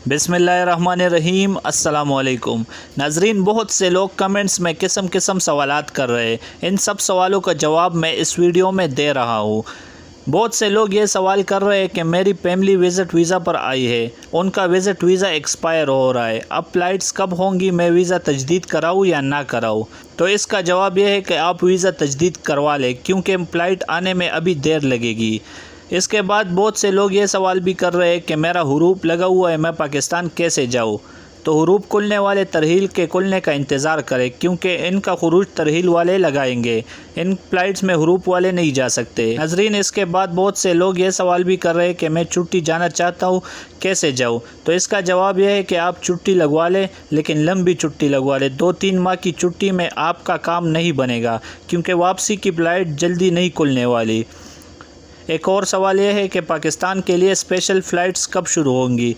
बिस्मिल्लाहिर्रहमानिर्रहीम। अस्सलाम वालेकुम नाजरीन, बहुत से लोग कमेंट्स में किस्म सवालात कर रहे हैं। इन सब सवालों का जवाब मैं इस वीडियो में दे रहा हूँ। बहुत से लोग ये सवाल कर रहे हैं कि मेरी फैमिली विज़िट वीज़ा पर आई है, उनका विज़िट वीज़ा एक्सपायर हो रहा है, अब फ़्लाइट्स कब होंगी, मैं वीज़ा तजदीद कराऊँ या ना कराऊँ। तो इसका जवाब यह है कि आप वीज़ा तजदीद करवा लें, क्योंकि फ़्लाइट आने में अभी देर लगेगी। इसके बाद बहुत से लोग ये सवाल भी कर रहे हैं कि मेरा हुरूप लगा हुआ है, मैं पाकिस्तान कैसे जाऊँ। तो हुरूप खुलने वाले तरहील के खुलने का इंतज़ार करें, क्योंकि इनका खुरूज तरहील वाले लगाएंगे। इन फ़्लाइट्स में हुरूप वाले नहीं जा सकते। नाज़रीन, इसके बाद बहुत से लोग ये सवाल भी कर रहे हैं कि मैं छुट्टी जाना चाहता हूँ, कैसे जाऊँ। तो इसका जवाब यह है कि आप छुट्टी लगवा लें, लेकिन लंबी छुट्टी लगवा लें। 2-3 माह की छुट्टी में आपका काम नहीं बनेगा, क्योंकि वापसी की फ़्लाइट जल्दी नहीं खुलने वाली। एक और सवाल यह है कि पाकिस्तान के लिए स्पेशल फ़्लाइट्स कब शुरू होंगी।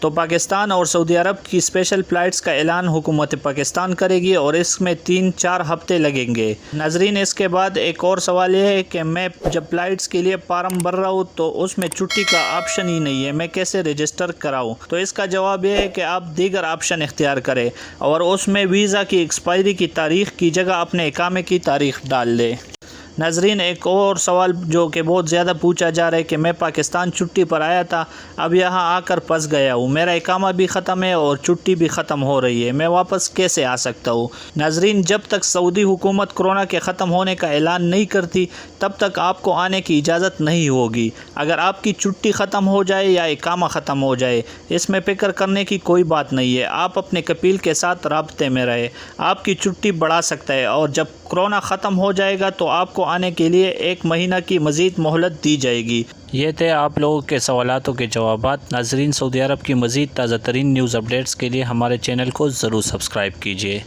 तो पाकिस्तान और सऊदी अरब की स्पेशल फ़्लाइट्स का ऐलान हुकूमत पाकिस्तान करेगी और इसमें 3-4 हफ़्ते लगेंगे। नाजरीन, इसके बाद एक और सवाल यह है कि मैं जब फ़्लाइट्स के लिए फार्म भर रहा हूँ तो उसमें छुट्टी का ऑप्शन ही नहीं है, मैं कैसे रजिस्टर कराऊँ। तो इसका जवाब यह है कि आप दीगर ऑप्शन इख्तियार करें और उसमें वीज़ा की एक्सपायरी की तारीख़ की जगह अपने इकामे की तारीख़ डाल दें। नाजरीन, एक और सवाल जो कि बहुत ज़्यादा पूछा जा रहा है कि मैं पाकिस्तान छुट्टी पर आया था, अब यहाँ आकर फंस गया हूँ, मेरा इकामा भी ख़त्म है और छुट्टी भी ख़त्म हो रही है, मैं वापस कैसे आ सकता हूँ। नाजरीन, जब तक सऊदी हुकूमत कोरोना के ख़त्म होने का ऐलान नहीं करती तब तक आपको आने की इजाज़त नहीं होगी। अगर आपकी छुट्टी ख़त्म हो जाए या इकामा ख़त्म हो जाए, इसमें फ़िक्र करने की कोई बात नहीं है। आप अपने कफील के साथ राब्ते में रहे, आपकी छुट्टी बढ़ा सकता है और जब कोरोना ख़त्म हो जाएगा तो आपको आने के लिए 1 महीना की मज़ीद मोहलत दी जाएगी। ये थे आप लोगों के सवालातों के जवाबात। नाजरीन, सऊदी अरब की मज़ीद ताज़ा तरीन न्यूज़ अपडेट्स के लिए हमारे चैनल को ज़रूर सब्सक्राइब कीजिए।